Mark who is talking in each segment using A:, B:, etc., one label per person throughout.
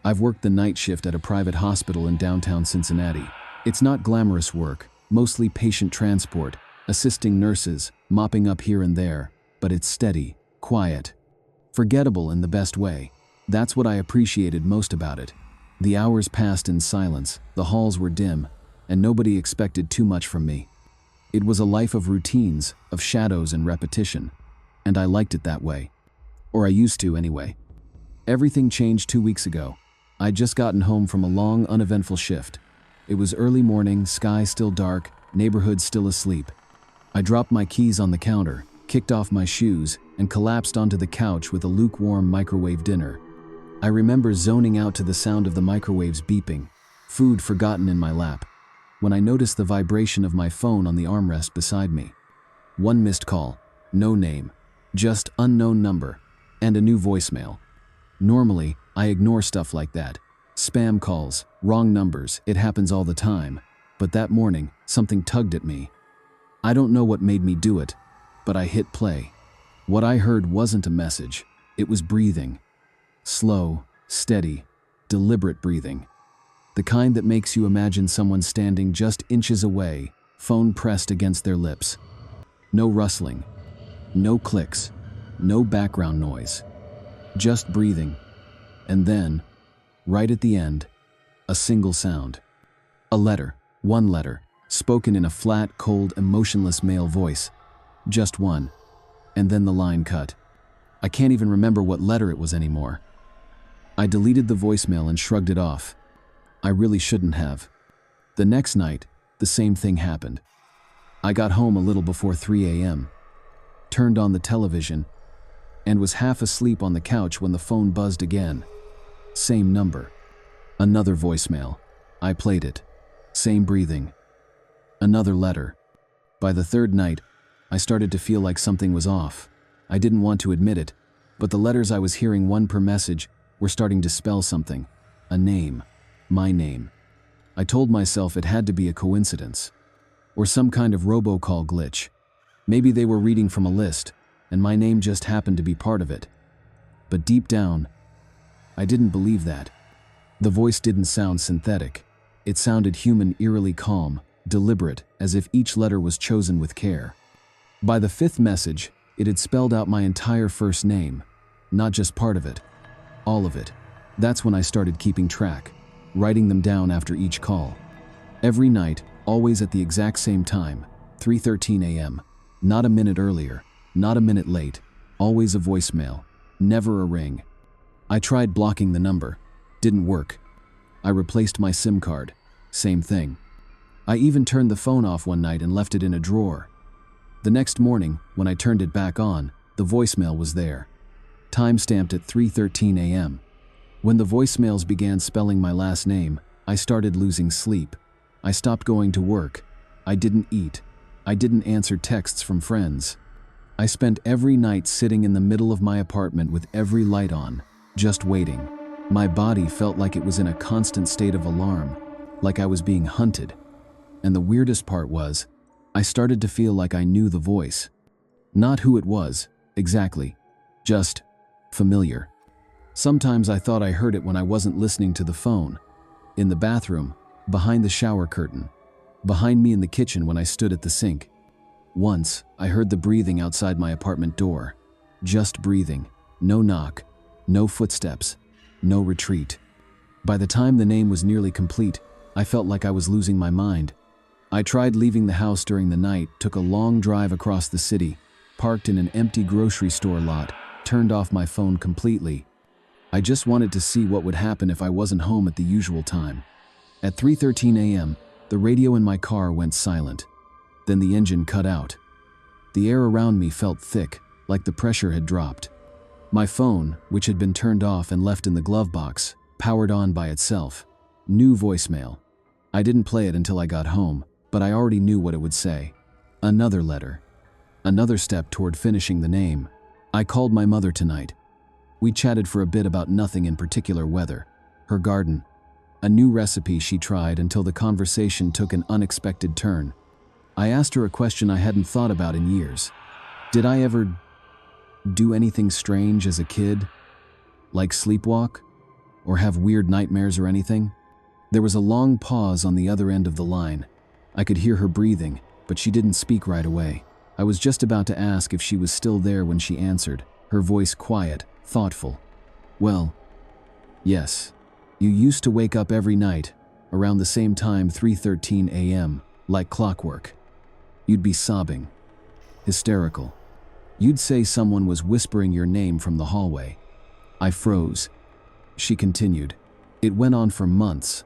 A: I've worked the night shift at a private hospital in downtown Cincinnati. It's not glamorous work, mostly patient transport, assisting nurses, mopping up here and there, but it's steady, quiet, forgettable in the best way. That's what I appreciated most about it. The hours passed in silence, the halls were dim, and nobody expected too much from me. It was a life of routines, of shadows and repetition, and I liked it that way. Or I used to anyway. Everything changed 2 weeks ago. I'd just gotten home from a long, uneventful shift. It was early morning, sky still dark, neighborhood still asleep. I dropped my keys on the counter, kicked off my shoes, and collapsed onto the couch with a lukewarm microwave dinner. I remember zoning out to the sound of the microwaves beeping, food forgotten in my lap, when I noticed the vibration of my phone on the armrest beside me. One missed call, no name, just unknown number, and a new voicemail. Normally, I ignore stuff like that. Spam calls, wrong numbers, it happens all the time. But that morning, something tugged at me. I don't know what made me do it, but I hit play. What I heard wasn't a message, it was breathing. Slow, steady, deliberate breathing. The kind that makes you imagine someone standing just inches away, phone pressed against their lips. No rustling, no clicks, no background noise. Just breathing. And then, right at the end, a single sound. A letter, one letter, spoken in a flat, cold, emotionless male voice. Just one. And then the line cut. I can't even remember what letter it was anymore. I deleted the voicemail and shrugged it off. I really shouldn't have. The next night, the same thing happened. I got home a little before 3 a.m., turned on the television, and was half asleep on the couch when the phone buzzed again. Same number. Another voicemail. I played it. Same breathing. Another letter. By the third night, I started to feel like something was off. I didn't want to admit it, but the letters I was hearing, one per message, were starting to spell something. A name. My name. I told myself it had to be a coincidence. Or some kind of robocall glitch. Maybe they were reading from a list, and my name just happened to be part of it. But deep down, I didn't believe that. The voice didn't sound synthetic. It sounded human, eerily calm, deliberate, as if each letter was chosen with care. By the fifth message, it had spelled out my entire first name, not just part of it, all of it. That's when I started keeping track, writing them down after each call. Every night, always at the exact same time, 3:13 a.m., not a minute earlier, not a minute late, always a voicemail, never a ring. I tried blocking the number, didn't work. I replaced my SIM card, same thing. I even turned the phone off one night and left it in a drawer. The next morning, when I turned it back on, the voicemail was there, time-stamped at 3:13 a.m. When the voicemails began spelling my last name, I started losing sleep. I stopped going to work. I didn't eat. I didn't answer texts from friends. I spent every night sitting in the middle of my apartment with every light on, just waiting. My body felt like it was in a constant state of alarm, like I was being hunted. And the weirdest part was, I started to feel like I knew the voice. Not who it was, exactly, just familiar. Sometimes I thought I heard it when I wasn't listening to the phone, in the bathroom, behind the shower curtain, behind me in the kitchen when I stood at the sink. Once, I heard the breathing outside my apartment door. Just breathing, no knock, no footsteps, no retreat. By the time the name was nearly complete, I felt like I was losing my mind. I tried leaving the house during the night, took a long drive across the city, parked in an empty grocery store lot, turned off my phone completely. I just wanted to see what would happen if I wasn't home at the usual time. At 3:13 a.m., the radio in my car went silent. Then the engine cut out. The air around me felt thick, like the pressure had dropped. My phone, which had been turned off and left in the glove box, powered on by itself. New voicemail. I didn't play it until I got home, but I already knew what it would say. Another letter. Another step toward finishing the name. I called my mother tonight. We chatted for a bit about nothing in particular, weather, her garden, a new recipe she tried, until the conversation took an unexpected turn. I asked her a question I hadn't thought about in years. Did I ever do anything strange as a kid? Like sleepwalk? Or have weird nightmares or anything? There was a long pause on the other end of the line. I could hear her breathing, but she didn't speak right away. I was just about to ask if she was still there when she answered, her voice quiet, thoughtful. Well, yes. You used to wake up every night, around the same time, 3:13 a.m., like clockwork. You'd be sobbing. Hysterical. You'd say someone was whispering your name from the hallway. I froze. She continued. It went on for months.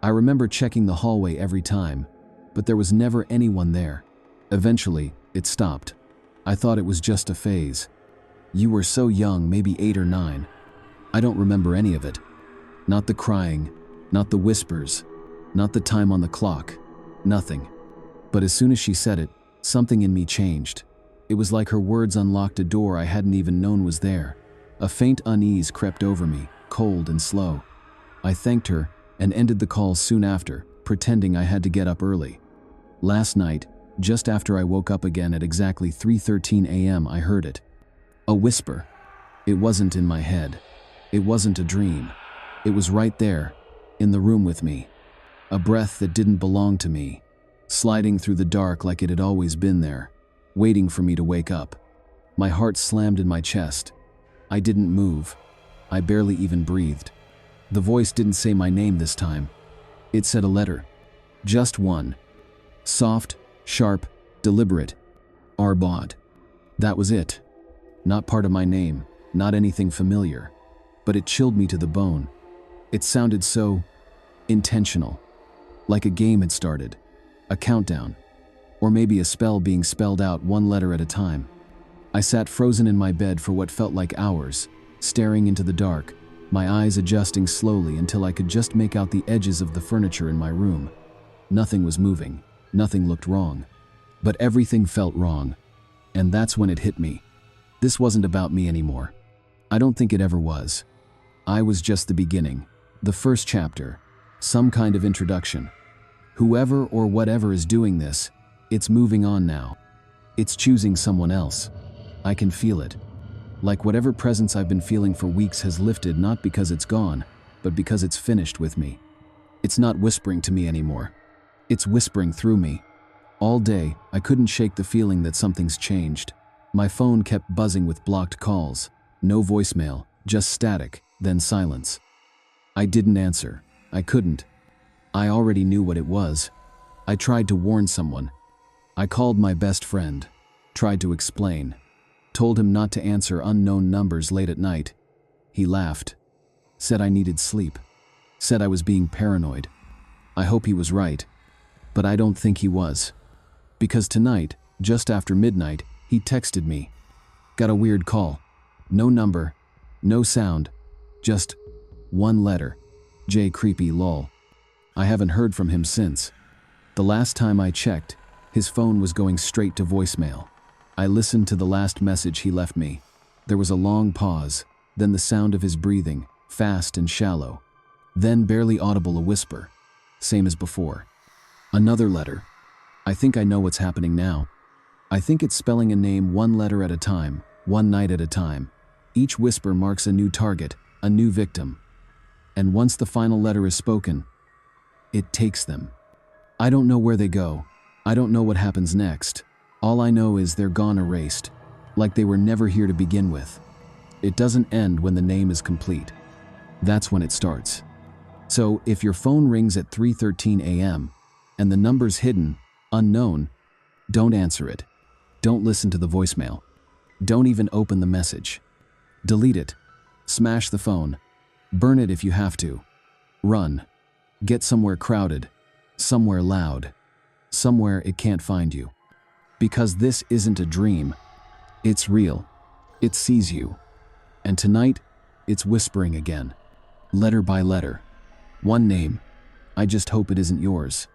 A: I remember checking the hallway every time, but there was never anyone there. Eventually, it stopped. I thought it was just a phase. You were so young, maybe 8 or 9. I don't remember any of it. Not the crying, not the whispers, not the time on the clock, nothing. But as soon as she said it, something in me changed. It was like her words unlocked a door I hadn't even known was there. A faint unease crept over me, cold and slow. I thanked her and ended the call soon after, pretending I had to get up early. Last night, just after I woke up again at exactly 3:13 a.m., I heard it. A whisper. It wasn't in my head. It wasn't a dream. It was right there, in the room with me. A breath that didn't belong to me, sliding through the dark like it had always been there, waiting for me to wake up. My heart slammed in my chest. I didn't move. I barely even breathed. The voice didn't say my name this time. It said a letter. Just one. Soft, sharp, deliberate. Arbad. That was it. Not part of my name, not anything familiar. But it chilled me to the bone. It sounded so intentional. Like a game had started. A countdown. Or maybe a spell being spelled out one letter at a time. I sat frozen in my bed for what felt like hours, staring into the dark, my eyes adjusting slowly until I could just make out the edges of the furniture in my room. Nothing was moving. Nothing looked wrong. But everything felt wrong. And that's when it hit me. This wasn't about me anymore. I don't think it ever was. I was just the beginning. The first chapter. Some kind of introduction. Whoever or whatever is doing this, it's moving on now. It's choosing someone else. I can feel it. Like whatever presence I've been feeling for weeks has lifted, not because it's gone, but because it's finished with me. It's not whispering to me anymore. It's whispering through me. All day, I couldn't shake the feeling that something's changed. My phone kept buzzing with blocked calls. No voicemail, just static, then silence. I didn't answer. I couldn't. I already knew what it was. I tried to warn someone. I called my best friend. Tried to explain. Told him not to answer unknown numbers late at night. He laughed. Said I needed sleep. Said I was being paranoid. I hope he was right. But I don't think he was. Because tonight, just after midnight, he texted me. Got a weird call. No number. No sound. Just one letter. J creepy lol. I haven't heard from him since. The last time I checked, his phone was going straight to voicemail. I listened to the last message he left me. There was a long pause, then the sound of his breathing, fast and shallow. Then barely audible a whisper. Same as before. Another letter. I think I know what's happening now. I think it's spelling a name one letter at a time, one night at a time. Each whisper marks a new target, a new victim. And once the final letter is spoken, it takes them. I don't know where they go. I don't know what happens next. All I know is they're gone, erased, like they were never here to begin with. It doesn't end when the name is complete. That's when it starts. So if your phone rings at 3:13 a.m. and the number's hidden, unknown, don't answer it. Don't listen to the voicemail. Don't even open the message. Delete it. Smash the phone. Burn it if you have to. Run. Get somewhere crowded. Somewhere loud. Somewhere it can't find you. Because this isn't a dream. It's real. It sees you. And tonight, it's whispering again. Letter by letter. One name. I just hope it isn't yours.